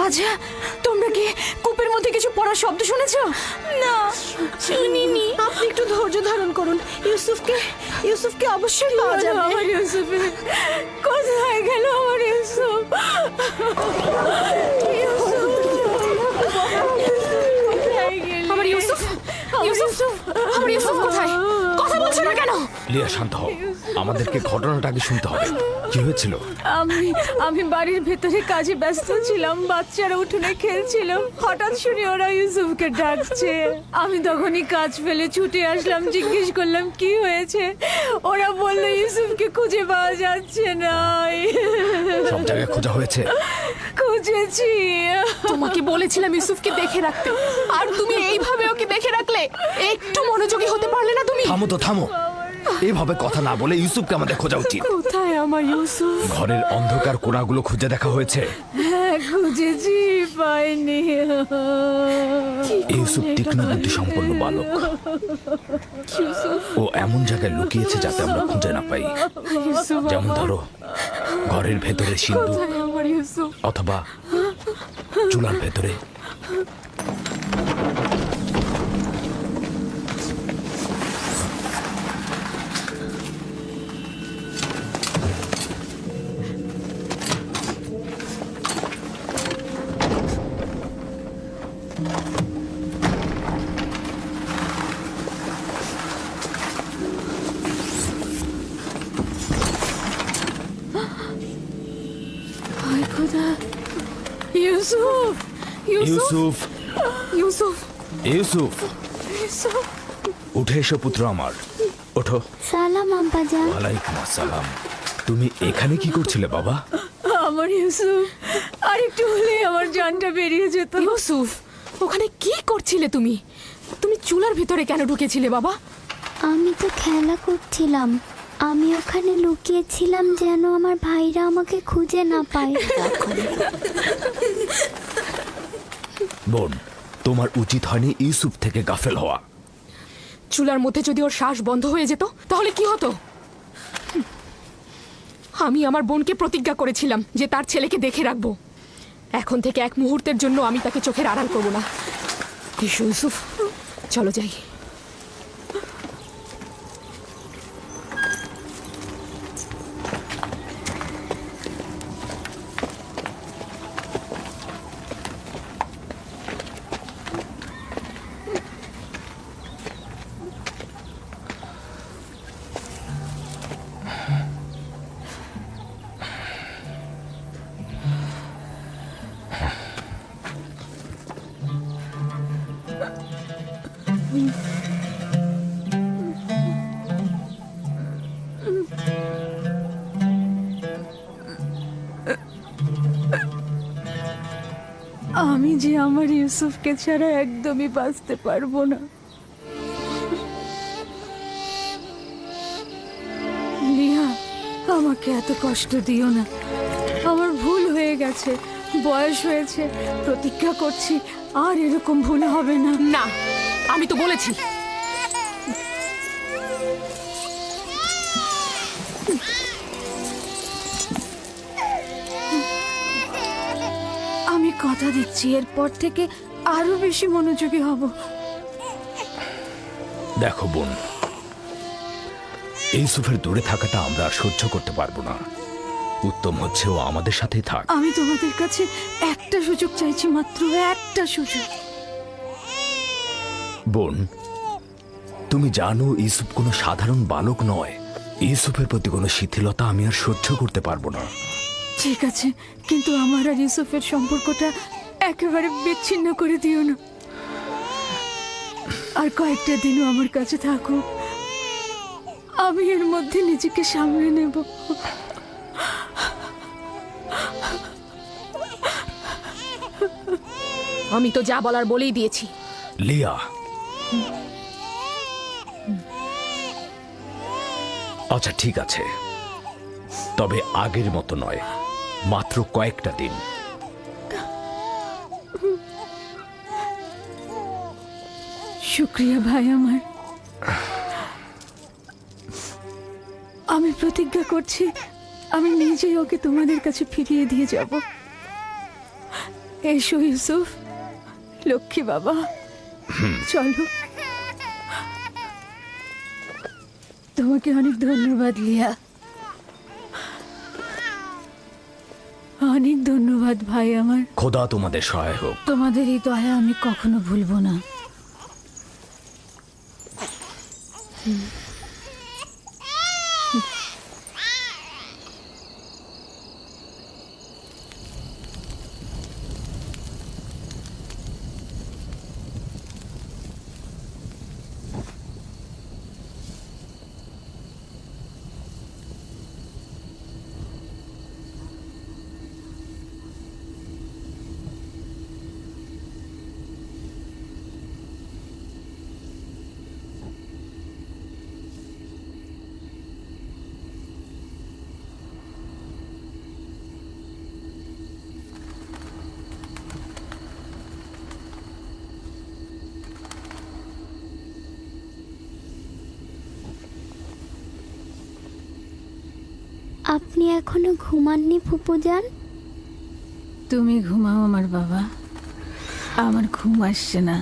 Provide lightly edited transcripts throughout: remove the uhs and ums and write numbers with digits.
আচ্ছা, তোমরা কি কূপের মধ্যে কিছু পড়ার শব্দ শুনেছো? না, শুনিনি। আপনি একটু ধৈর্য ধারণ করুন। ইউসুফকে অবশ্যই পাওয়া যাবে। আমার ইউসুফ কোথায় গেল? আমার ইউসুফ আমার ইউসুফ, ইউসুফ, আমার ইউসুফ কোথায়? কথা বলছো না কেন? লিয়া, শান্ত হও। আমাদেরকে ঘটনাটা আগে শুনতে হবে। কি হয়েছিল? আমি বাড়ির ভেতরে কাজে ব্যস্ত ছিলাম, বাচ্চারা উঠোনে খেলছিল। হঠাৎ শুনি ওরা ইউসুফকে ডাকছে। আমি তখনই কাজ ফেলে ছুটে আসলাম, জিজ্ঞেস করলাম কি হয়েছে। ওরা বলল ইউসুফকে খুঁজে পাওয়া যাচ্ছে না। সব জায়গায় খোঁজা হয়েছে? খুঁজেছি। তোমাকে বলেছিলাম ইউসুফকে দেখে রাখতে, আর তুমি এইভাবে ওকে দেখে রাখলে। একটু মনোযোগী হতে পারলে না তুমি? থামো তো, থামো। এইভাবে কথা না বলে ইউসুফকে আমাদের খোঁজা উচিত। কোথায় আমার ইউসুফ? ঘরের অন্ধকার কোণাগুলো খুঁজে দেখা হয়েছে? হ্যাঁ, খুঁজেছি, পাইনি। ইউসুফ তীক্ষ্ণ বুদ্ধি সম্পন্ন বালক। ও এমন জায়গায় লুকিয়েছে যাতে আমরা খুঁজে না পাই। ইউসুফ যেমন ধরো, ঘরের ভেতরে সিন্ধু, কোথায় আমার ইউসুফ? অথবা চুলার ভেতরে। হায় খোদা! ইউসুফ! ইউসুফ, ইউসুফ! ইউসুফ, ইউসুফ! উঠে এসো পুত্র আমার, ওঠো। সালাম আব্বাজান। ওয়ালাইকুম আসসালাম। তুমি এখানে কি করছিলে বাবা? আমার ইউসুফ, আর একটু হলেই আমার জানটা বেরিয়ে যেত। ইউসুফ, ওখানে কি করছিলে তুমি? তুমি চুলার ভিতরে কেন ঢুকেছিলে বাবা? আমি তো খেলা করছিলাম। আমি ওখানে লুকিয়েছিলাম যেন আমার ভাইরা আমাকে খুঁজে না পায়। বোন, তোমার উচিত হয়নি ইউসুফ থেকে গাফেল হওয়া। চুলার মধ্যে যদি ওর শ্বাস বন্ধ হয়ে যেত তাহলে কি হতো? আমি আমার বোনকে প্রতিজ্ঞা করেছিলাম যে তার ছেলেকে দেখে রাখবো। এখন থেকে এক মুহূর্তের জন্য আমি তাকে চোখের আড়াল করবো না। ইউসুফ, চলো যাই। আমি যে আমার ইউসুফকে ছাড়া একদমই বাঁচতে পারবো না। লিয়া, আমাকে এত কষ্ট দিও না। আমার ভুল হয়ে গেছে, বয়স হয়েছে। প্রতিজ্ঞা করছি আর এরকম ভুল হবে না। না, আমি তো বলেছি। আমি কথা দিচ্ছি এরপর থেকে আরো বেশি মনোযোগী হব। দেখো বোন, ইউসুফের দূরে থাকাটা আমরা আর সহ্য করতে পারবো না। উত্তম হচ্ছে ও আমাদের সাথেই থাক। আমি তোমাদের কাছে একটা সুযোগ চাইছি, মাত্র একটা সুযোগ। বোন, তুমি জানো ইউসুফ কোনো সাধারণ বালক নয়। ইউসুফের প্রতি কোনো শিথিলতা আমি আর সহ্য করতে পারবো না। ঠিক আছে, কিন্তু আমার আর ইউসুফের সম্পর্কটা একেবারে বিচ্ছিন্ন করে দিও না। আর কয়েকটা দিনও আমার কাছে থাকো, আমি এর মধ্যে নিজেকে সামলে নেব। আমি তো যা বলার বলেই দিয়েছি। লিয়া, আচ্ছা ঠিক আছে, তবে আগের মতো নয়, মাত্র কয়েকটা দিন। শুক্রিয়া ভাই আমার। আমি প্রতিজ্ঞা করছি আমি নিজেই ওকে তোমাদের কাছে ফিরিয়ে দিয়ে যাব। এসো ইউসুফ, লক্ষ্মী বাবা, চলো। তোমাকে অনেক ধন্যবাদ লিয়া, অনেক ধন্যবাদ ভাই আমার। খোদা তোমাদের সহায় হোক। তোমাদের এই দয়া আমি কখনো ভুলবো না। আপনি এখনো ঘুমাননি ফুপুজান? তুমি ঘুমাও আমার বাবা, আমার ঘুম আসছে না।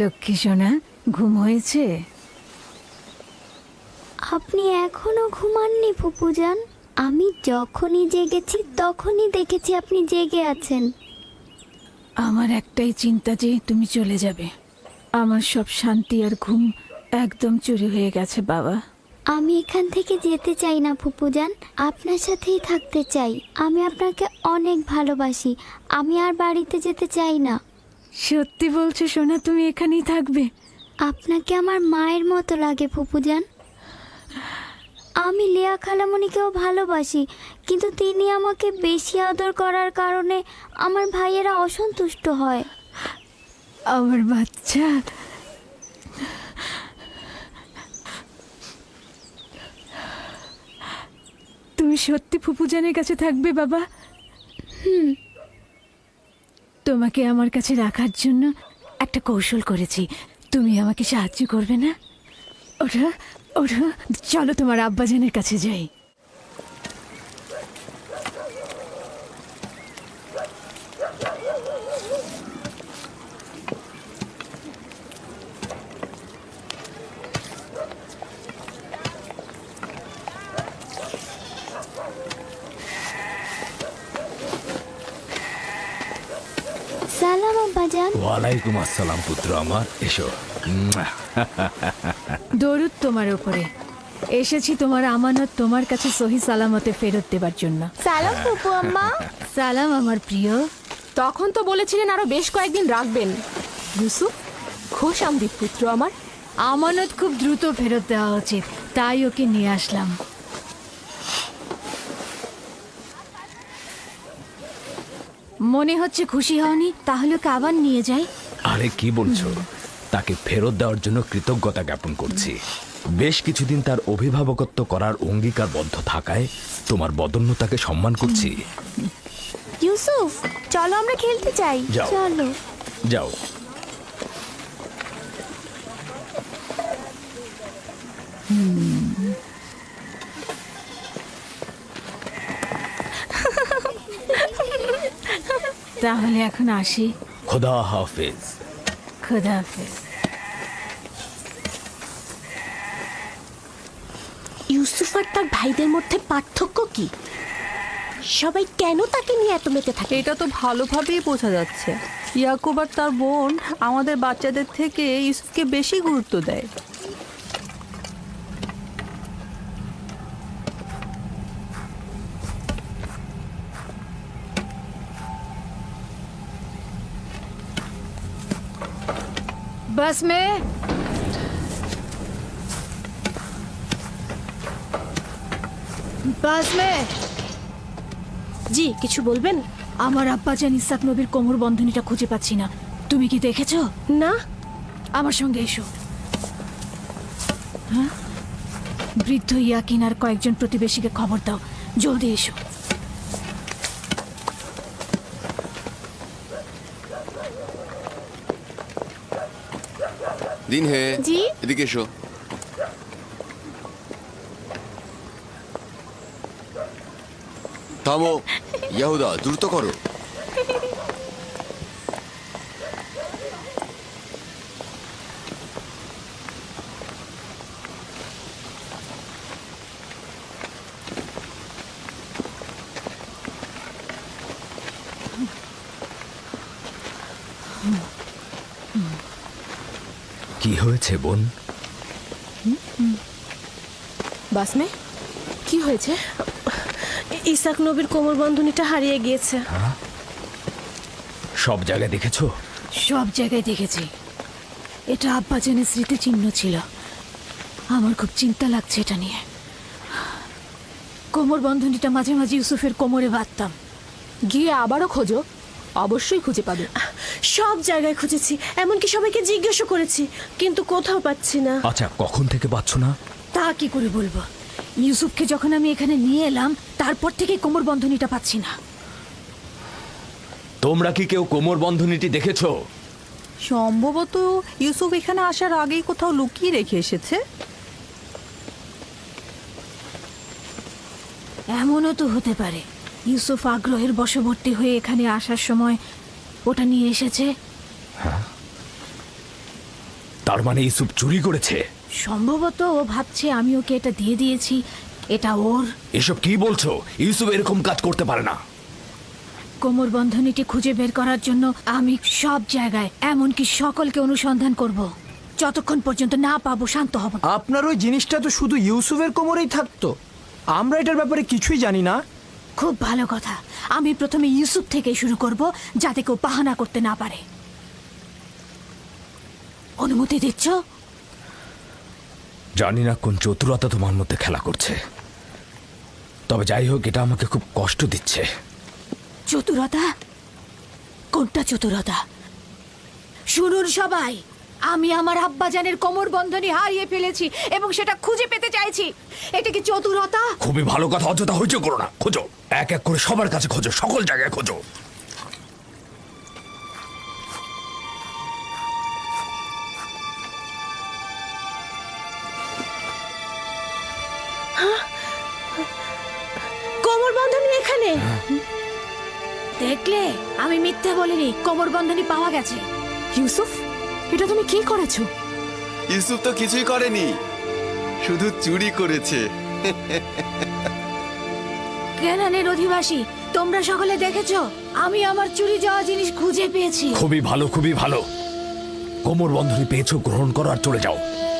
লক্ষ্মী সোনা, ঘুম হয়েছে? আপনি এখনো ঘুমাননি ফুপুজান? আমি যখনই জেগেছি তখনই দেখেছি আপনি জেগে আছেন। আমার একটাই চিন্তা যে তুমি চলে যাবে। আমার সব শান্তি আর ঘুম একদম চুরি হয়ে গেছে বাবা। আমি এখান থেকে যেতে চাই না ফুপুজান, আপনার সাথেই থাকতে চাই। আমি আপনাকে অনেক ভালোবাসি, আমি আর বাড়িতে যেতে চাই না। সত্যি বলছো সোনা, তুমি এখানেই থাকবে? আপনাকে আমার মায়ের মতো লাগে ফুপুজান। আমি লিয়া খালামণিকেও ভালোবাসি, কিন্তু তিনি আমাকে বেশি আদর করার কারণে আমার ভাইয়েরা অসন্তুষ্ট হয়। আমার বাচ্চা, তুমি সত্যি ফুপুজানের কাছে থাকবে বাবা? তোমাকে আমার কাছে রাখার জন্য একটা কৌশল করেছি, তুমি আমাকে সাহায্য করবে না? ওঠো ওঠো, চলো তোমার আব্বাজানের কাছে যাই। সালাম আব্বাজান। ওয়ালাইকুম আসসালাম পুত্র আমার, এসো। দরুদ তোমার উপরে। এসেছি তোমার আমানত তোমার কাছে সহি সালামতে ফেরত দেবার জন্য। সালাম ফুপু আম্মা। সালাম আমার প্রিয়। তখন তো বলেছিলেন আরো বেশ কয়েকদিন রাখবেন। ইউসুফ, খোশ আমদিদ পুত্র আমার। আমানত খুব দ্রুত ফেরত দেওয়া উচিত, তাই ওকে নিয়ে আসলাম। মনে হচ্ছে খুশি হওনি, তাহলে ওকে আবার নিয়ে যাই। আরে কি বলছো? তাকে ফেরত দেওয়ার জন্য কৃতজ্ঞতা জ্ঞাপন করছি। বেশ কিছুদিন তার অভিভাবকত্ব করার অঙ্গীকারবদ্ধ থাকায় তোমার বদন্যতাকে সম্মান করছি। ইউসুফ, চলো আমরা খেলতে চাই। যাও। চলো। যাও। তাহলে এখন আসি। খোদা হাফেজ। খোদা হাফেজ। ইউসুফ আর তার ভাইদের মধ্যে পার্থক্য কি? সবাই কেন তাকে নিয়ে এত মেতে থাকে? এটা তো ভালোভাবেই বোঝা যাচ্ছে। ইয়াকুব আর তার বোন আমাদের বাচ্চাদের থেকে ইউসুফকে বেশি গুরুত্ব দেয়। बस में बस में জি কিছু বলবেন? আমার আব্বাজান ইসাক নবীর কোমর বন্ধনীটা খুঁজে পাচ্ছি না। তুমি কি দেখেছো? না। আমার সঙ্গে এসো। হ্যাঁ, বৃদ্ধ ইয়াকিন আর কয়েকজন প্রতিবেশীকে খবর দাও, জলদি এসো। দিন হে জি? এদিকে এসো। থামো ইয়াহুদা, দ্রুত করো। কি হয়েছে বোন? বাসমে কি হয়েছে? ইসাক নবীর কোমর বন্ধনীটা হারিয়ে গিয়েছে। সব জায়গায় দেখেছো? সব জায়গায় দেখেছি। এটা আব্বাজানের স্মৃতিচিহ্ন ছিল। আমার খুব চিন্তা লাগছে এটা নিয়ে। কোমর বন্ধনীটা মাঝে মাঝে ইউসুফের কোমরে বাঁধতাম। গিয়ে আবারও খোঁজো, অবশ্যই খুঁজে পাবে। সব জায়গায় খুঁজেছি, এমনকি সবাইকে জিজ্ঞাসা করেছি, কিন্তু কোথাও পাচ্ছি না। আচ্ছা, কখন থেকে পাচ্ছ না? তা কি করে বলবো? ইউসুফকে যখন আমি এখানে নিয়ে এলাম তারপর থেকে কোমর বন্ধনীটা পাচ্ছি না। তোমরা কি কেউ কোমর বন্ধনীটি দেখেছো? সম্ভবত ইউসুফ এখানে আসার আগেই কোথাও লুকিয়ে রেখে এসেছে। এমনও তো হতে পারে ইউসুফ আগ্রহের বশবর্তী হয়ে এখানে আসার সময় ওটা নিয়ে এসেছে। তার মানে ইউসুফ চুরি করেছে? সম্ভবত ও ভাবছে আমি ওকে এটা দিয়ে দিয়েছি, এটা ওর। এসব কি বলছো? ইউসুফ এরকম কাজ করতে পারে না। কোমর বন্ধনীটি খুঁজে বের করার জন্য আমি সব জায়গায়, এমনকি সকলকে অনুসন্ধান করব। যতক্ষণ পর্যন্ত না পাবো শান্ত হব না। আপনার ওই জিনিসটা তো শুধু ইউসুফের কোমরেই থাকতো, আমরা এটার ব্যাপারে কিছুই জানি না। খুব ভালো কথা। আমি প্রথমে ইউসুফ থেকে শুরু করব, যাতে কেউ বাহানা করতে না পারে। অনুমতি দিচ্ছ? জানি না কোন চতুরতা তোমার মধ্যে খেলা করছে, তবে যাই হোক, এটা আমাকে খুব কষ্ট দিচ্ছে। চতুরতা? কোনটা চতুরতা? শুনুন সবাই, আমি আমার আব্বাজানের কোমর বন্ধনী হারিয়ে ফেলেছি এবং সেটা খুঁজে পেতে চাইছি। এটা কি চতুরতা? খুবই ভালো কথা, অযথা হইচই করো না। খোঁজো, এক এক করে সবার কাছে খোঁজো, সকল জায়গায় খোঁজো। কোমর বন্ধনী এখানে। দেখলে, আমি মিথ্যে বলিনি, কোমর বন্ধনী পাওয়া গেছে। ইউসুফ, এটা তুমি কি করেছো? ইউসুফ তো কিছুই করেনি, শুধু চুরি করেছে। কেনানের অধিবাসী, তোমরা সকলে দেখেছো আমি আমার চুরি যাওয়া জিনিস খুঁজে পেয়েছি। খুবই ভালো, খুবই ভালো। কোমর বন্ধনী পেয়েছো, গ্রহণ করো আর চলে যাও।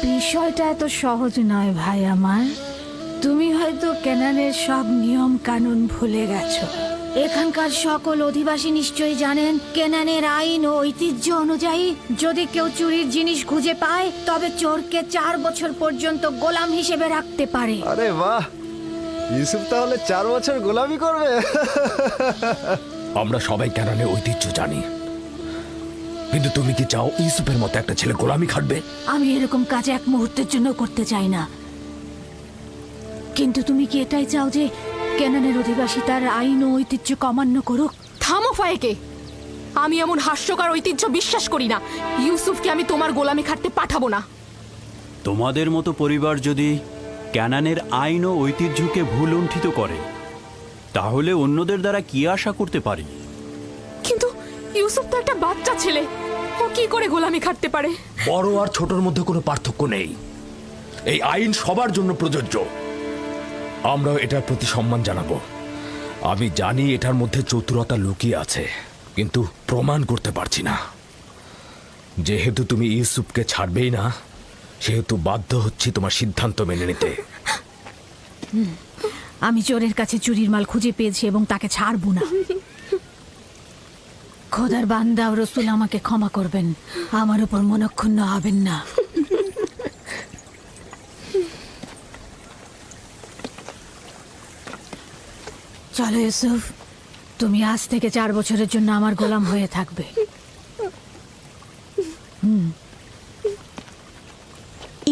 বিষয়টা এত সহজ নয় ভাই আমার। তুমি হয়তো কেনানের সব নিয়ম কানুন ভুলে গেছো। এখানকার সকল অধিবাসী নিশ্চয়ই জানেন কেনানের আইন ও ঐতিহ্য অনুযায়ী যদি কেউ চুরির জিনিস খুঁজে পায় তবে চোরকে 4 বছর পর্যন্ত গোলাম হিসেবে রাখতে পারে। আরে বাহ, ইউসুফ তাহলে 4 বছর গোলামি করবে। আমরা সবাই কেনানের ঐতিহ্য জানি, কিন্তু তুমি কি চাও ইউসুফের মতো একটা ছেলে গোলামি খাটবে? আমি এরকম কাজ এক মুহূর্তের জন্য করতে চাই না। কিন্তু তুমি কি এটাই চাও যে কেনানের অধিবাসী তার আইন ও ঐতিহ্য অমান্য করুক? থামো ফায়েকে, আমি এমন হাস্যকর ঐতিহ্য বিশ্বাস করি না। ইউসুফকে আমি তোমার গোলামি খাটতে পাঠাবো না। তোমাদের মতো পরিবার যদি ক্যানানের আইন ও ঐতিহ্যকে ভুল লুণ্ঠিত করে, তাহলে অন্যদের দ্বারা কি আশা করতে পারি? কিন্তু ইউসুফ তো একটা বাচ্চা ছেলে, ও কি করে গোলামি খাটতে পারে? বড় আর ছোটর মধ্যে কোনো পার্থক্য নেই। এই আইন সবার জন্য প্রযোজ্য। আমরাও এটার প্রতি সম্মান জানাবো। আমি জানি এটার মধ্যে চতুরতা লুকিয়ে আছে, কিন্তু প্রমাণ করতে পারছি না। যেহেতু তুমি ইউসুফকে ছাড়বেই না, সেহেতু বাধ্য হচ্ছি তোমার সিদ্ধান্ত মেনে নিতে। আমি চোরের কাছে চুরির মাল খুঁজে পেয়েছি এবং তাকে ছাড়বো না। খোদার বান্দা ও রসুল আমাকে ক্ষমা করবেন, আমার উপর মনক্ষুণ্ণ হবেন না। চলো ইউসুফ, তুমি আজ থেকে 4 বছরের জন্য আমার গোলাম হয়ে থাকবে।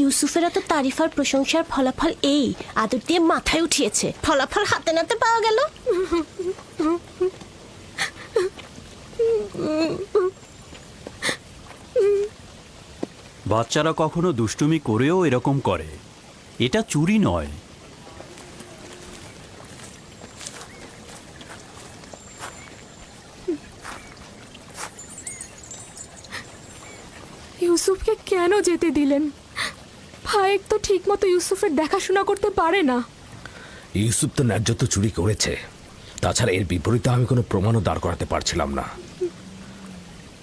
ইউসুফের এত তারিফ আর প্রশংসার ফলাফল এই আদর দিয়ে মাথায় উঠিয়েছে, ফলাফল হাতে নাতে পাওয়া গেল। বাচ্চারা কখনো দুষ্টুমি করেও এরকম করে, এটা চুরি নয়। ইউসুফকে কেন যেতে দিলেন? ফায়েক তো ঠিক মতো ইউসুফের দেখাশোনা করতে পারে না। ইউসুফ তো ন্যায্য তো চুরি করেছে, তাছাড়া এর বিপরীতে আমি কোনো প্রমাণও দাঁড় করাতে পারছিলাম না।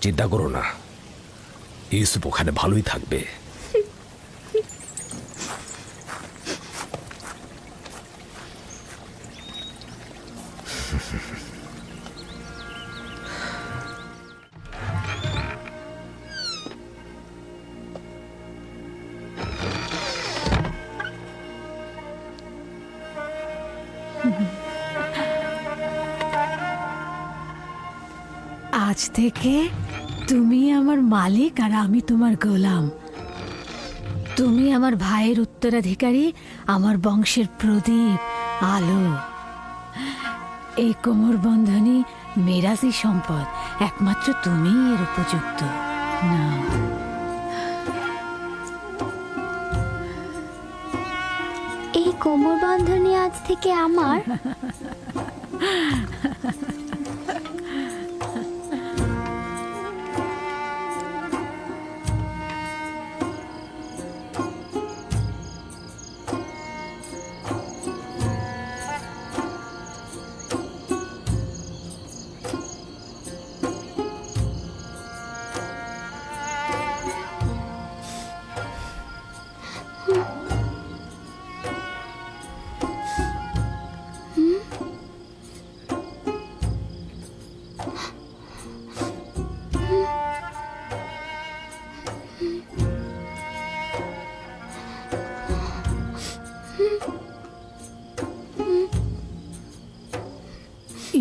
চিন্তা করো না, ইউসুফ ওখানে ভালোই থাকবে। আজ থেকে তুমি আমার মালিক আর আমি তোমার গোলাম। তুমি আমার ভাইয়ের উত্তরাধিকারী, আমার বংশের প্রদীপ, আলো। এই কোমর বন্ধনী মেরাজি সম্পদ, একমাত্র তুমিই এর উপযুক্ত। না, এই কোমর বন্ধনী আজ থেকে আমার।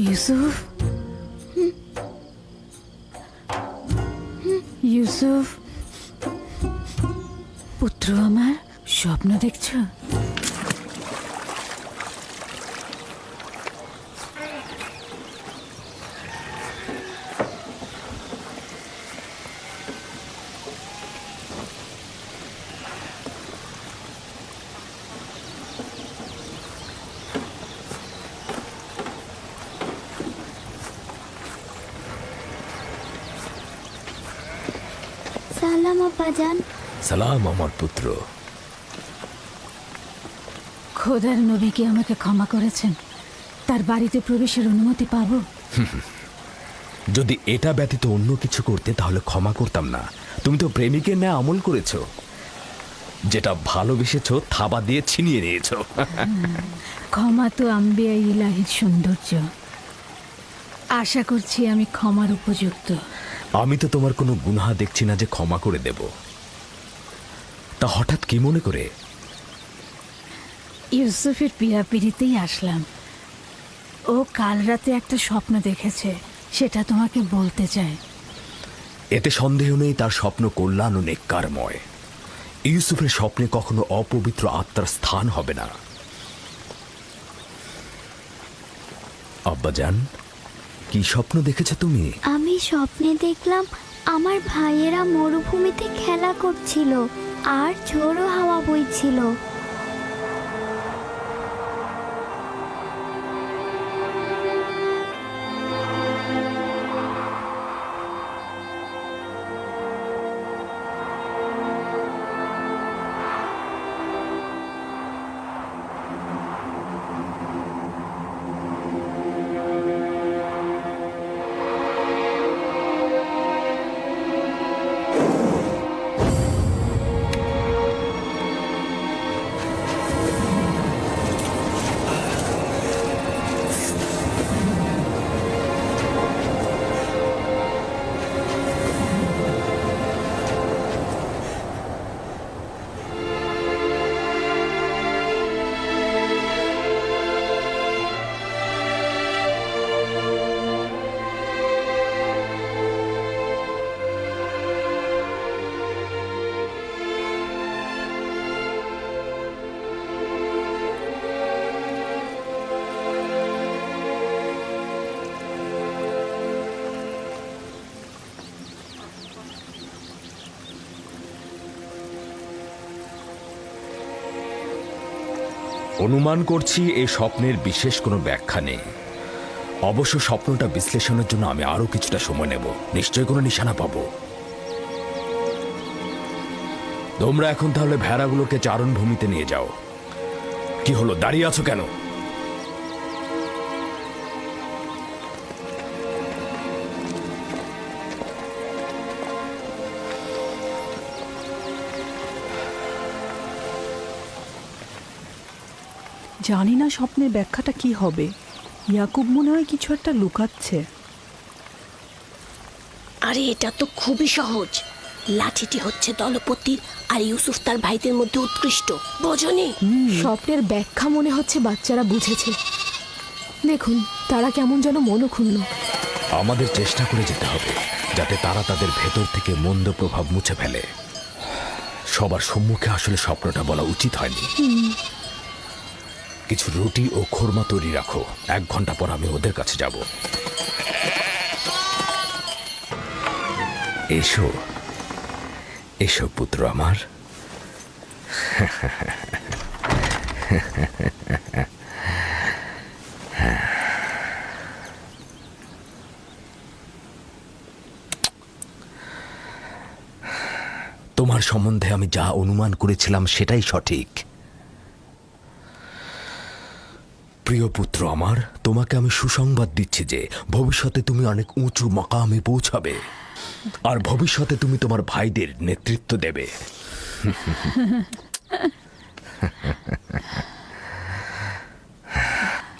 ইউসুফ, ইউসুফ পুত্র আমার, স্বপ্ন দেখছো? সালাম আব্বাজান। সালাম আমার পুত্র। খোদার নবী কি আমাকে ক্ষমা করেছেন? তার বাড়িতে প্রবেশের অনুমতি পাবো? যদি এটা ব্যতীত অন্য কিছু করতে তাহলে ক্ষমা করতাম না। তুমি তো প্রেমিকের ন্যায় আমল করেছো, যেটা ভালোবেসেছো থাবা দিয়ে ছিনিয়ে নিয়েছো। ক্ষমা তো আম্বিয়া ইলাহির সৌন্দর্য। আশা করছি আমি ক্ষমার উপযুক্ত। আমি তো তোমার কোনো গুনাহ দেখছি না যে ক্ষমা করে দেব। তা হঠাৎ কি মনে করে? ইউসুফের পিড়াপিড়িতেই আসলাম। ও কাল রাতে একটা স্বপ্ন দেখেছে, সেটা তোমাকে বলতে চায়। এতে সন্দেহ নেই তার স্বপ্ন কল্যাণ ও নেককারময়। ইউসুফের স্বপ্নে কখনো অপবিত্র আত্মার স্থান হবে না। আব্বাজান, কি স্বপ্ন দেখেছো তুমি? আমি স্বপ্নে দেখলাম আমার ভাইয়েরা মরুভূমিতে খেলা করছিল আর ঝোড়ো হাওয়া বইছিল। অনুমান করছি এই স্বপ্নের বিশেষ কোনো ব্যাখ্যা নেই। অবশ্য স্বপ্নটা বিশ্লেষণের জন্য আমি আরো কিছুটা সময় নেব, নিশ্চয়ই কোনো নিশানা পাবো। তোমরা এখন তাহলে ভেড়াগুলোকে চারণভূমিতে নিয়ে যাও। কি হলো, দাঁড়িয়ে আছো কেন? জানি না স্বপ্নের ব্যাখ্যাটা কি হবে। ইয়াকুব মনে হয় কিছু একটা লুকাচ্ছে। আরে এটা তো খুবই সহজ। লাঠিটি হচ্ছে দলপতির আর ইউসুফ তার ভাইদের মধ্যে উৎকৃষ্ট, বোঝনি? স্বপ্নের ব্যাখ্যা মনে হচ্ছে বাচ্চারা বুঝেছে। দেখুন তারা কেমন যেন মনক্ষুণ্ণ। আমাদের চেষ্টা করে যেতে হবে যাতে তারা তাদের ভেতর থেকে মন্দ প্রভাব মুছে ফেলে। সবার সম্মুখে আসলে স্বপ্নটা বলা উচিত হয়নি। কিছু রুটি ও খোরমা তৈরি রাখো, 1 ঘন্টা পর আমি ওদের কাছে যাব। এসো এসো পুত্র আমার। তোমার সম্বন্ধে আমি যা অনুমান করেছিলাম সেটাই সঠিক। প্রিয় পুত্র আমার, তোমাকে আমি সুসংবাদ দিচ্ছি যে ভবিষ্যতে তুমি অনেক উঁচু মাকামে পৌঁছাবে, আর ভবিষ্যতে তুমি তোমার ভাইদের নেতৃত্ব দেবে।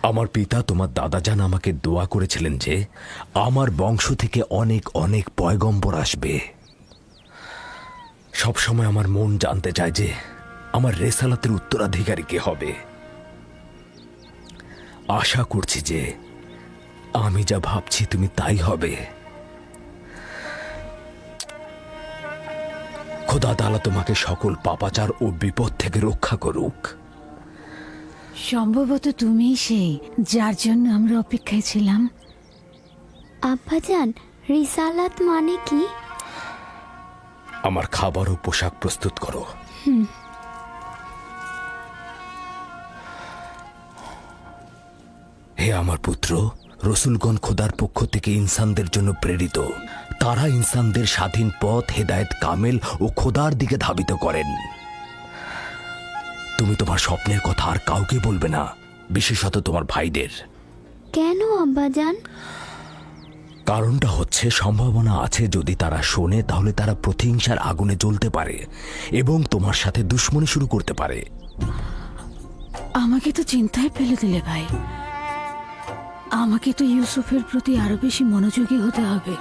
আমার পিতা তোমার দাদাজান আমাকে দোয়া করেছিলেন যে আমার বংশ থেকে অনেক অনেক পয়গম্বর আসবে। সবসময় আমার মন জানতে চায় যে আমার রেসালাতের উত্তরাধিকারী কে হবে। আশা করছি যে আমি যা ভাবছি তুমি তাই হবে। খোদা তাআলা তোমাকে সকল পাপাচার ও বিপদ থেকে রক্ষা করুক। সম্ভবত তুমিই সেই যার জন্য আমরা অপেক্ষায় ছিলাম। আব্বাজান, রিসালাত মানে কি? আমার খাবার ও পোশাক প্রস্তুত করো। হে আমার পুত্র, রসুলগণ খোদার পক্ষ থেকে ইনসানদের জন্য প্রেরিত। তারা ইনসানদের স্বাধীন পথ, হেদায়েত কামেল ও খোদার দিকে ধাবিত করেন। তুমি তোমার স্বপ্নের কথা আর কাউকে বলবে না, বিশেষত তোমার ভাইদের। কেন আব্বাজান? কারণটা হচ্ছে সম্ভাবনা আছে যদি তারা শোনে তাহলে তারা প্রতিহিংসার আগুনে জ্বলতে পারে এবং তোমার সাথে দুশ্মনী শুরু করতে পারে। আমাকে তো চিন্তায় ফেলে দিলে ভাই। আমাকে তো ইউসুফের প্রতি আরো বেশি মনোযোগী হতে হবে।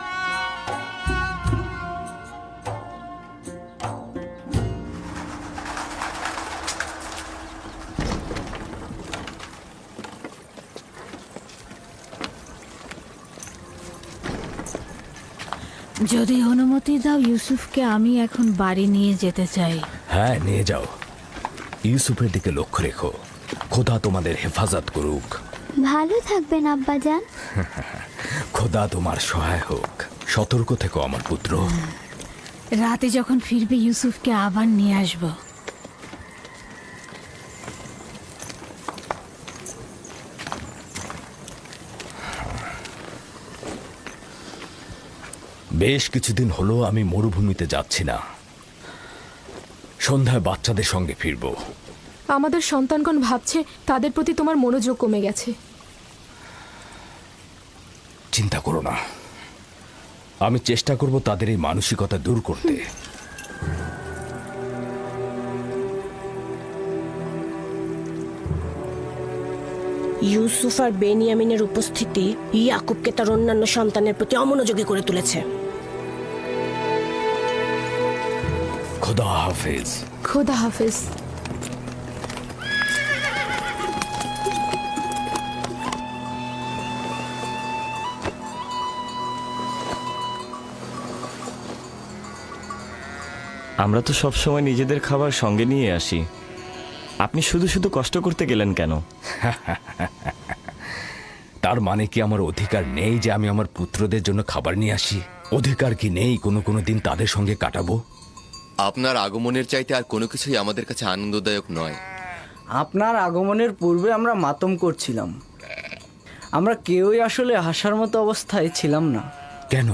যদি অনুমতি দাও ইউসুফকে আমি এখন বাড়ি নিয়ে যেতে চাই। হ্যাঁ, নিয়ে যাও। ইউসুফের দিকে লক্ষ্য রেখো। খোদা তোমাদের হেফাজত করুক। ভালো থাকবেন আব্বাজান। খোদা তোমার সহায় হোক। সতর্ক থেকো আমার পুত্র। রাতে যখন ফিরবে ইউসুফকে আবার নিয়ে আসবো। বেশ কিছুদিন হলো আমি মরুভূমিতে যাচ্ছি না। সন্ধ্যায় বাচ্চাদের সঙ্গে ফিরব। আমাদের সন্তানগণ ভাবছে তাদের প্রতি তোমার মনোযোগ কমে গেছে। চিন্তা করো না, আমি চেষ্টা করব তাদের এই মানসিকতা দূর করতে। ইউসুফ আর বেনিয়ামিনের উপস্থিতি ইয়াকুবকে তার অন্যান্য সন্তানের প্রতি অমনোযোগী করে তুলেছে। খোদা হাফেজ। খোদা হাফেজ। আমরা তো সবসময় নিজেদের খাবার সঙ্গে নিয়ে আসি, আপনি শুধু শুধু কষ্ট করতে গেলেন কেন? তার মানে কি আমার অধিকার নেই যে আমি আমার পুত্রদের জন্য খাবার নিয়ে আসি? অধিকার কি নেই কোনো কোনো দিন তাদের সঙ্গে কাটাবো? আপনার আগমনের চাইতে আর কোনো কিছুই আমাদের কাছে আনন্দদায়ক নয়। আপনার আগমনের পূর্বে আমরা মাতম করছিলাম। আমরা কেউই আসলে হাসার মতো অবস্থায় ছিলাম না। কেন?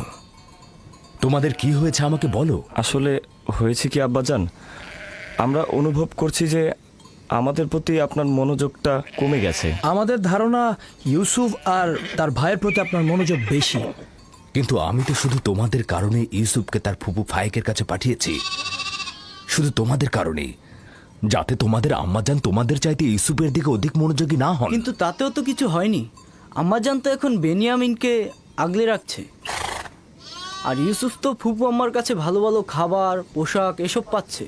তোমাদের কি হয়েছে আমাকে বলো। আসলে হয়েছে কি আব্বাজান, আমরা অনুভব করছি যে আমাদের প্রতি আপনার মনোযোগটা কমে গেছে। আমাদের ধারণা ইউসুফ আর তার ভাইয়ের প্রতি আপনার মনোযোগ বেশি। কিন্তু আমি তো শুধু তোমাদের কারণে ইউসুফকে তার ফুপু ফায়েকের কাছে পাঠিয়েছি, শুধু তোমাদের কারণেই, যাতে তোমাদের আম্মাজান তোমাদের চাইতে ইউসুফের দিকে অধিক মনোযোগী না হন। কিন্তু তাতেও তো কিছু হয়নি। আম্মাজান তো এখন বেনিয়ামিনকে আগলে রাখছে, আর ইউসুফ তো ফুপু আম্মার কাছে ভালো ভালো খাবার, পোশাক এসব পাচ্ছে।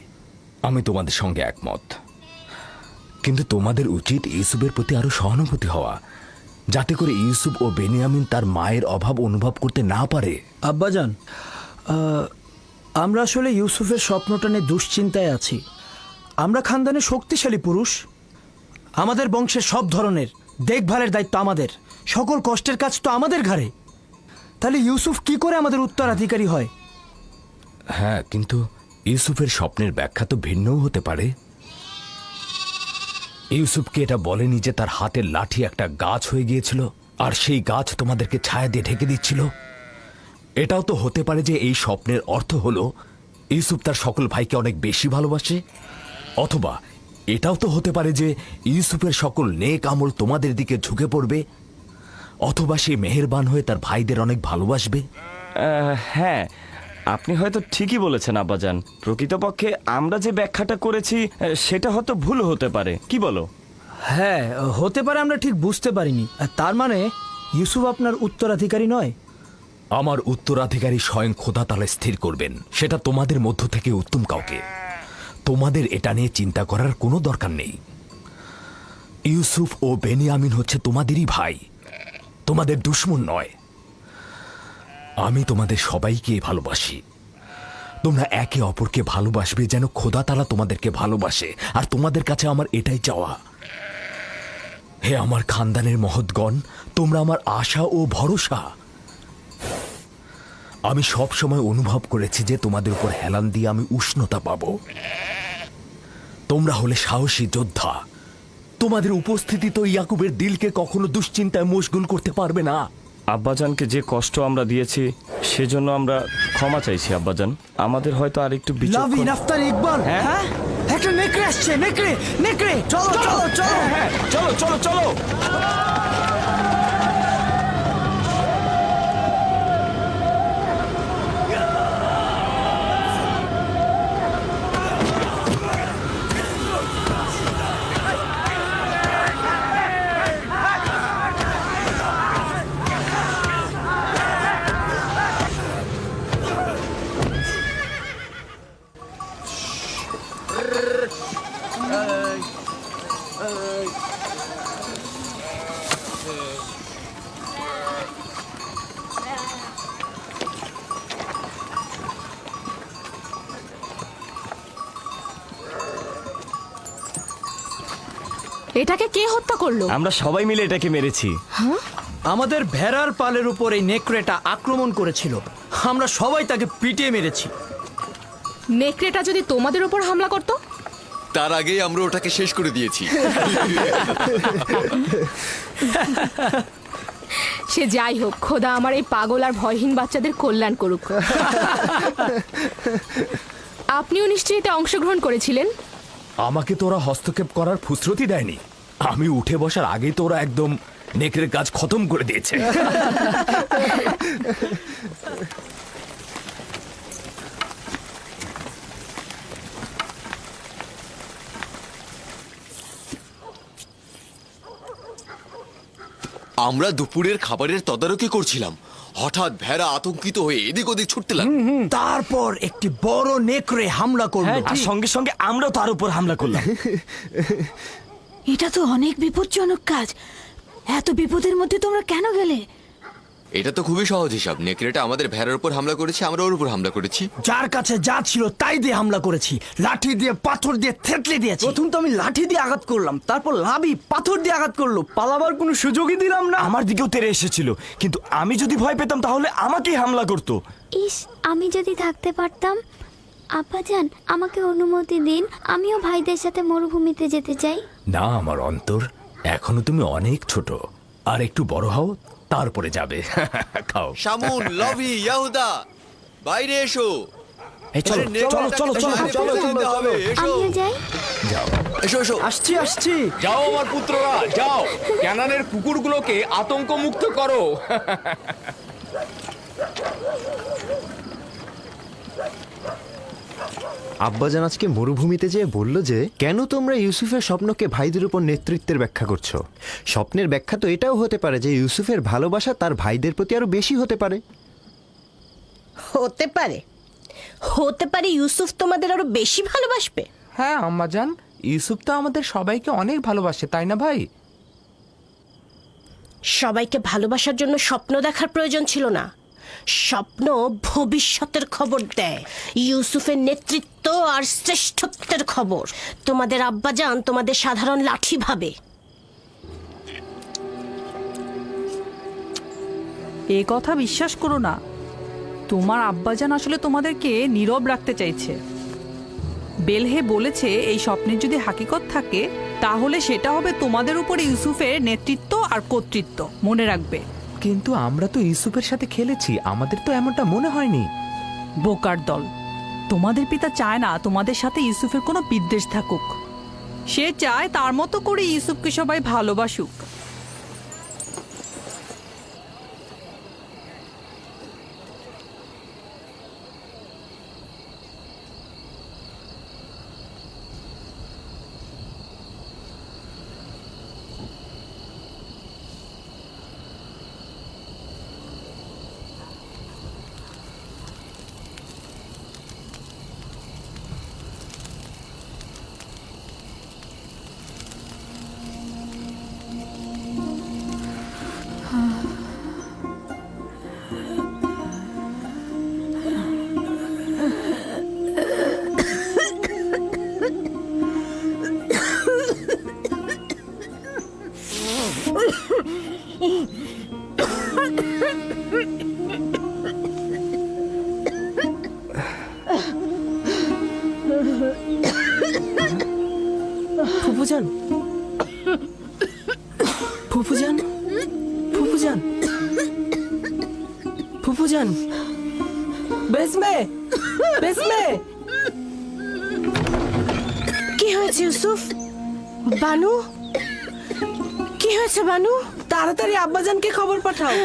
আমি তোমাদের সঙ্গে একমত, কিন্তু তোমাদের উচিত ইউসুফের প্রতি আরো সহানুভূতি হওয়া, যাতে করে ইউসুফ ও বেনিয়ামিন তার মায়ের অভাব অনুভব করতে না পারে। আব্বাজান, আমরা আসলে ইউসুফের স্বপ্নটা নিয়ে দুশ্চিন্তায় আছি। আমরা খানদানে শক্তিশালী পুরুষ, আমাদের বংশের সব ধরনের দেখভালের দায়িত্ব আমাদের, সকল কষ্টের কাজ তো আমাদের ঘাড়ে। তাহলে ইউসুফ কি করে আমাদের উত্তরাধিকারী হয়? হ্যাঁ, কিন্তু ইউসুফের স্বপ্নের ব্যাখ্যা তো ভিন্নও হতে পারে। ইউসুফকে এটা বলেনি যে তার হাতের লাঠি একটা গাছ হয়ে গিয়েছিল, আর সেই গাছ তোমাদেরকে ছায়া দিয়ে ঢেকে দিচ্ছিল। এটাও তো হতে পারে যে এই স্বপ্নের অর্থ হলো ইউসুফ তার সকল ভাইকে অনেক বেশি ভালোবাসে, অথবা এটাও তো হতে পারে যে ইউসুফের সকল নেক আমল তোমাদের দিকে ঝুঁকে পড়বে, অথবা সে মেহেরবান হয়ে তার ভাইদের অনেক ভালোবাসবে। হ্যাঁ, আপনি হয়তো ঠিকই বলেছেন আব্বাজান। প্রকৃতপক্ষে আমরা যে ব্যাখ্যাটা করেছি সেটা হয়তো ভুল হতে পারে, কি বলো? হ্যাঁ, হতে পারে, আমরা ঠিক বুঝতে পারিনি। তার মানে ইউসুফ আপনার উত্তরাধিকারী নয়? আমার উত্তরাধিকারী স্বয়ং খোদা তাআলা স্থির করবেন, সেটা তোমাদের মধ্য থেকে উত্তম কাউকে। তোমাদের এটা নিয়ে চিন্তা করার কোনো দরকার নেই। ইউসুফ ও বেনিয়ামিন হচ্ছে তোমাদেরই ভাই, তোমাদের দুশমন নয়। আমি তোমাদের সবাইকে ভালোবাসি। তোমরা একে অপরকে ভালোবাসবে যেন খোদা তাআলা তোমাদেরকে ভালোবাসে, আর তোমাদের কাছে আমার এটাই চাওয়া। হে আমার খানদানের মহৎগণ, তোমরা আমার আশা ও ভরসা। আমি সব সময় অনুভব করেছি যে তোমাদের উপর হেলান দিয়ে আমি উষ্ণতা পাবো। তোমরা হলে সাহসী যোদ্ধা। তোমাদের উপস্থিতি তো ইয়াকুবের দিলকে কখনো দুশ্চিন্তায় মশগুল করতে পারবে না। আব্বাজানকে যে কষ্ট আমরা দিয়েছি সেজন্য আমরা ক্ষমা চাইছি আব্বাজান। আমাদের হয়তো আর একটু লাভিন, আফতার, ইকবাল, হ্যাঁ, একটা নেকড়ে আসছে। নেকড়ে, নেকড়ে, চলো চলো চলো, হ্যাঁ, চলো চলো চলো। এটাকে কে হত্যা করলো? আমরা সবাই মিলে এটাকে মেরেছি। আমাদের ভেড়ার পালের উপর এই নেকড়েটা আক্রমণ করেছিল, আমরা সবাই তাকে পিটিয়ে মেরেছি। নেকড়েটা যদি তোমাদের উপর হামলা করত? তার আগেই আমরা ওটাকে শেষ করে দিয়েছি। সে যাই হোক, খোদা আমার এই পাগল আর ভয়হীন বাচ্চাদের কল্যাণ করুক। আপনিও নিশ্চয়ই এতে অংশগ্রহণ করেছিলেন? আমাকে তোরা হস্তক্ষেপ করার ফুসরতি দেয়নি। আমি উঠে বসার আগেই তোরা একদম নেকড়ের কাজ খতম করে দিয়েছে। আমরা দুপুরের খাবারের তদারকি করছিলাম, হঠাৎ ভেড়া আতঙ্কিত হয়ে এদিক ওদিক ছুটতে লাগলো। তারপর একটি বড় নেকড়ে হামলা করলো, আর সঙ্গে সঙ্গে আমরাও তার উপর হামলা করলাম। এটা তো অনেক বিপজ্জনক কাজ। এত বিপদের মধ্যে তোমরা কেন গেলে? এটা তো খুবই সহজ হিসাব। নেকড়েটা আমাদের ভেড়ার উপর হামলা করেছে, আমরা ওর উপর হামলা করেছি। যার কাছে যা ছিল তাই দিয়ে হামলা করেছি, লাঠি দিয়ে, পাথর দিয়ে থেতলে দিয়েছি। প্রথম তো আমি লাঠি দিয়ে আঘাত করলাম, তারপর লাভি পাথর দিয়ে আঘাত করলো, পালাবার কোনো সুযোগই দিলাম না। আমার দিকেও তেড়ে এসেছিল, কিন্তু আমি যদি ভয় পেতাম তাহলে আমাকেই হামলা করতো। ইস, আমি যদি থাকতে পারতাম, আব্বাজান, আমাকে অনুমতি দিন, আমিও ভাইদের সাথে মরুভূমিতে যেতে চাই। না আমার অন্তর, এখনো তুমি অনেক ছোট, আর একটু বড় হও তারপরে যাবে। খাও। শামুন, লভি, ইয়াহুদা, বাইরে এসো। চলো চলো চলো চলো চলো যেতে হবে, এসো। আমিও যাই। যাও এসো এসো। আসছি। যাও আমার পুত্ররা, যাও ক্যানানের কুকুরগুলোকে আতঙ্ক মুক্ত করো। আব্বাজান আজকে মরুভূমিতে যেয়ে বলল যে কেন তোমরা ইউসুফের স্বপ্নকে ভাইদের উপর নেতৃত্বের ব্যাখ্যা করছো। স্বপ্নের ব্যাখ্যা তো এটাও হতে পারে যে ইউসুফের ভালোবাসা তার ভাইদের প্রতি আরো বেশি হতে পারে। হতে পারে, হতে পারে ইউসুফ তোমাদের আরো বেশি ভালোবাসবে। হ্যাঁ আম্মাজান, ইউসুফ তো আমাদের সবাইকে অনেক ভালোবাসে, তাই না ভাই? সবাইকে ভালোবাসার জন্য স্বপ্ন দেখার প্রয়োজন ছিল না। স্বপ্ন ভবিষ্যতের খবর দেয়, ইউসুফের নেতৃত্ব আর শ্রেষ্ঠত্বের খবর। তোমাদের আব্বাজান তোমাদের সাধারণ লাঠি ভাবে। এ কথা বিশ্বাস করো না। তোমার আব্বাজান আসলে তোমাদেরকে নীরব রাখতে চাইছে। বেলহে বলেছে এই স্বপ্নের যদি হাকিকত থাকে তাহলে সেটা হবে তোমাদের উপরে ইউসুফের নেতৃত্ব আর কর্তৃত্ব, মনে রাখবে। কিন্তু আমরা তো ইউসুফের সাথে খেলেছি, আমাদের তো এমনটা মনে হয়নি। বোকার দল, তোমাদের পিতা চায় না তোমাদের সাথে ইউসুফের কোনো বিদ্বেষ থাকুক। সে চায় তার মতো করে ইউসুফকে সবাই ভালোবাসুক। ফুফুজান, ফুফুজান, ফুফুজান, ফুফুজান, বেসমে, বেসমে। কি হয়েছে ইউসুফ? বানু, কি হয়েছে বানু? তাড়াতাড়ি আব্বাজানকে খবর পাঠাও।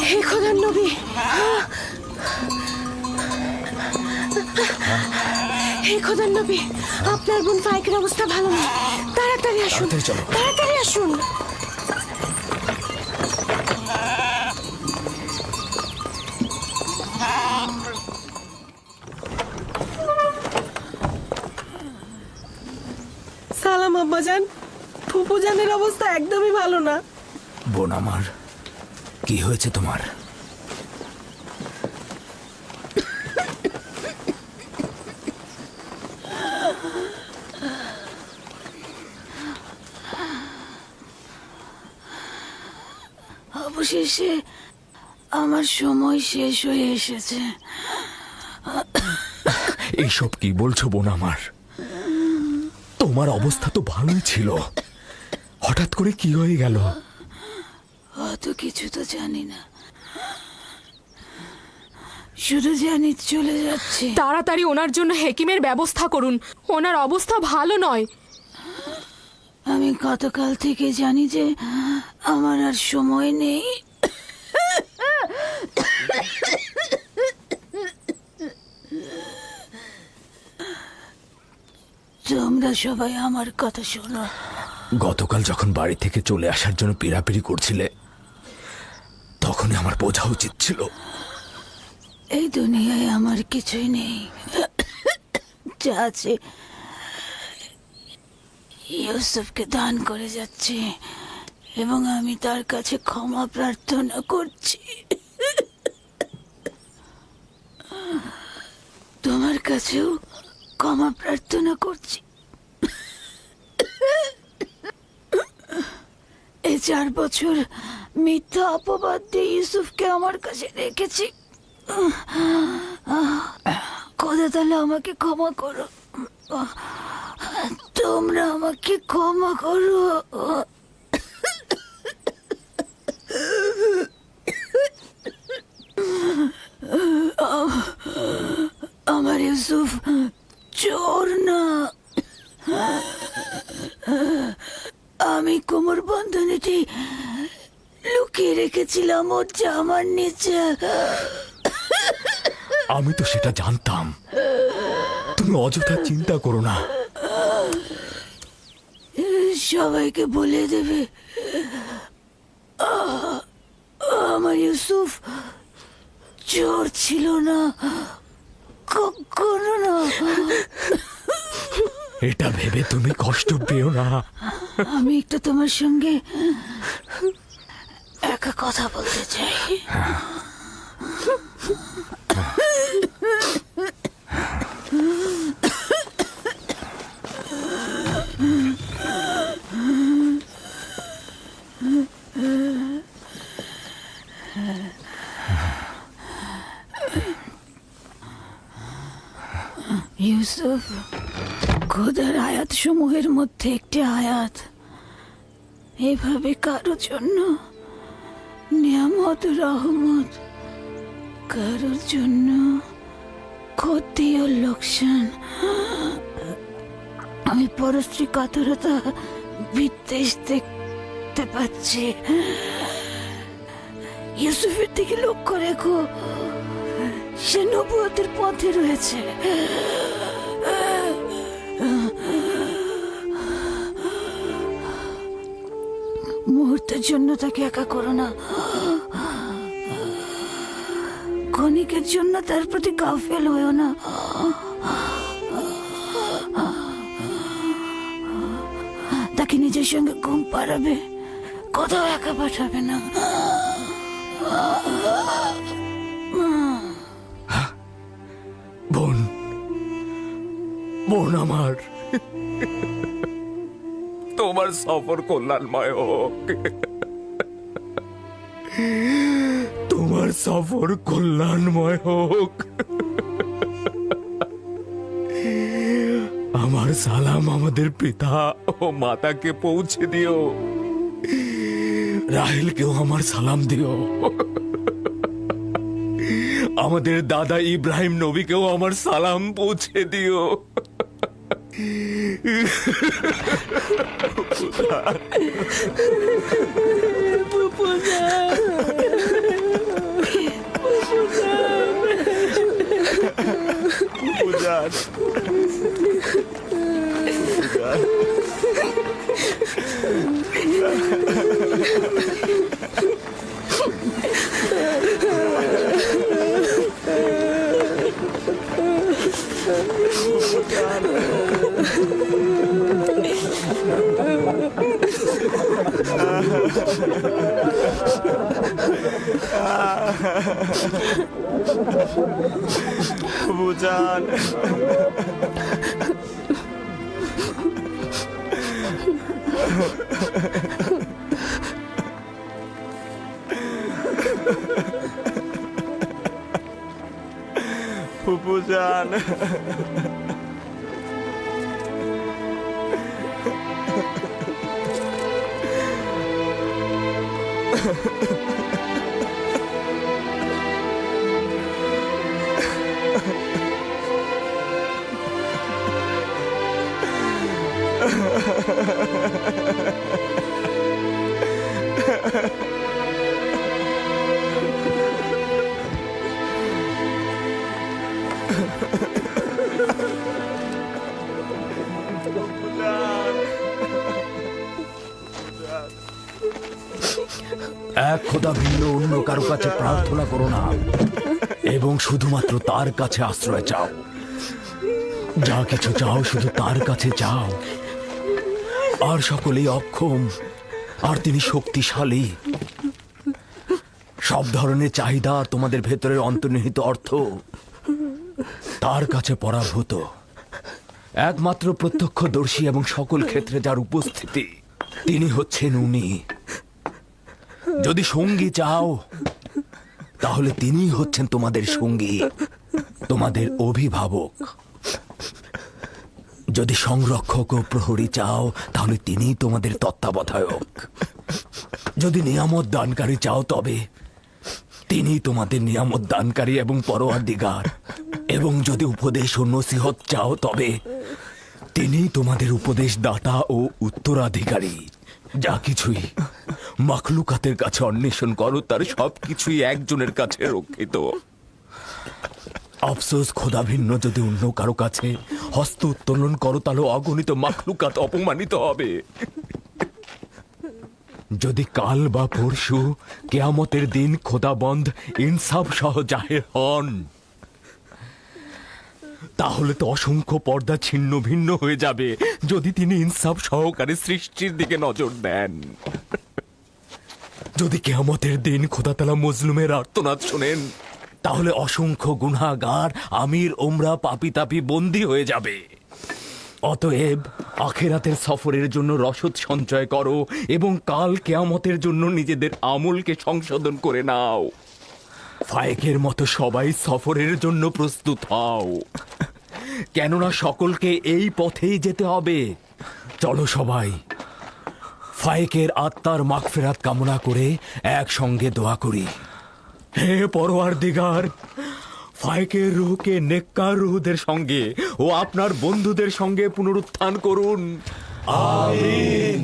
হে খোদার নবী, হে খোদার নবী, আপনার বোন ফাইকের অবস্থা ভালো না। তাড়াতাড়ি আসুন, তাড়াতাড়ি আসুন। সালাম আব্বাজান, ফুফুজানের অবস্থা একদমই ভালো না। বোন আমার, কি হয়েছে তোমার? অবশেষে আমার সময় শেষ হয়ে এসেছে। এইসব কি বলছো বোন আমার? তোমার অবস্থা তো ভালোই ছিল, হঠাৎ করে কি হয়ে গেল? অত কিছু তো জানি না, শুধু জানি চলে যাচ্ছে। তাড়াতাড়ি ওনার জন্য হেকিমের ব্যবস্থা করুন, ওনার অবস্থা ভালো নয়। আমি গতকাল থেকে জানি যে আমার আর সময় নেই। তোমরা সবাই আমার কথা শোনো। গতকাল যখন বাড়ি থেকে চলে আসার জন্য পিড়াপিড়ি করছিলে, তখনই আমার বোঝা উচিত ছিল এই দুনিয়ায় আমার কিছুই নেই, যা আছে ইউসুফকে দান করে যাচ্ছি। এবং আমি তার কাছে ক্ষমা প্রার্থনা করছি। তোমার কাছেও ক্ষমা প্রার্থনা করছি। এই 4 বছর মিথ্যা অপবাদ দিয়ে ইউসুফকে আমার কাছে রেখেছি। খোদা তাহলে আমাকে ক্ষমা করো, তোমরা আমাকে ক্ষমা করো। আমার ইউসুফ চোর না। আমি কোমর বন্ধনীটি লুকিয়ে রেখেছিলাম ওর জামার নিচে। আমি তো সেটা জানতাম। তুমি অযথা চিন্তা করো না। সবাইকে বলে দেবে আমার ইউসুফ চোর ছিল না, কখনো না। এটা ভেবে তুমি কষ্ট পেও না। আমি একটু তোমার সঙ্গে একা কথা বলতে চাই। ইউসুফ, খোদার আয়াত সমূহের মধ্যে একটি আয়াত এভাবে কারোর জন্য নিয়ামত রহমত, কারোর জন্য ক্ষতি ও লোকসান। আমি পরশ্রী কাতরতা বিদ্বেষ দেখতে পাচ্ছি। ইউসুফের দিকে লক্ষ্য রেখো, সে নবুয়তের পথে রয়েছে। মুহূর্তের জন্য তাকে একা করো না। ক্ষণিকের জন্য তার প্রতি গাফেল হয়েও না। তাকে নিজের সঙ্গে ঘুম পাড়াবে, কোথাও একা পাঠাবে না। বোন, বোন আমার, তোমার সফর কল্যাণময় হোক। তোমার সফর কল্যাণময় হোক। আমার সালাম আমাদের পিতা ও মাতাকে পৌঁছে দিও। রাহেলকেও আমার সালাম দিও। আমাদের দাদা ইব্রাহিম নবীকেও আমার সালাম পৌঁছে দিও। বুঝান ফুপুজান, এক খোদা ভিন্ন অন্য কারো কাছে প্রার্থনা করো না এবং শুধুমাত্র তার কাছে আশ্রয় চাও। যা কিছু চাও শুধু তার কাছে চাও। আর সকলেই অক্ষম আর তিনি শক্তিশালী। সব ধরনের চাহিদা আর তোমাদের ভেতরের অন্তর্নিহিত অর্থ তার কাছে পরাভূত। একমাত্র প্রত্যক্ষদর্শী এবং সকল ক্ষেত্রে যার উপস্থিতি, তিনি হচ্ছেন উনি। যদি সঙ্গী চাও তাহলে তিনিই হচ্ছেন তোমাদের সঙ্গী, তোমাদের অভিভাবক। যদি সংরক্ষক ও প্রহরী চাও তাহলে তিনিই তোমাদের তত্ত্বাবধায়ক। যদি নিয়ামত দানকারী চাও তবে তিনি তোমাদের নিয়ামত দানকারী এবং পরওয়ারদিগার। এবং যদি উপদেশ ও নসিহত চাও তবে তিনি তোমাদের উপদেশ দাতা ও উত্তরাধিকারী। যা কিছুই মাখলুকাতের কাছে অন্বেষণ করো তার সবকিছুই একজনের কাছে রক্ষিত। আফসোস, খোদা ভিন্ন যদি অন্য কারো কাছে হস্ত উত্তোলন করো তাহলে অগণিত মাখলুকাত অপমানিত হবে। যদি কাল বা পরশু কেয়ামতের দিন খোদাবন্ধ ইনসাফ সহ জাহের হন তাহলে তো অসংখ্য পর্দা ছিন্ন ভিন্ন হয়ে যাবে যদি তিনি ইনসাফ সহকারে সৃষ্টির দিকে নজর দেন। যদি কেয়ামতের দিন খোদাতালা মজলুমের আর্তনাদ শোনেন তাহলে অসংখ্য গুনাহগার আমির ওমরা পাপি তাপি বন্দী হয়ে যাবে। অতএব আখেরাতের সফরের জন্য রসদ সঞ্চয় করো এবং কাল কেয়ামতের জন্য নিজেদের আমলকে সংশোধন করে নাও। ফায়েকের মতো সবাই সফরের জন্য প্রস্তুত হও, কেননা সকলকে এই পথেই যেতে হবে। চলো সবাই ফায়েকের আত্মার মাগফিরাত কামনা করে একসঙ্গে দোয়া করি। হে পরওয়ারদিগার, ফায়েকের রূহকে নেককার রূহদের সঙ্গে ও আপনার বন্ধুদের সঙ্গে পুনরুত্থান করুন। আমিন।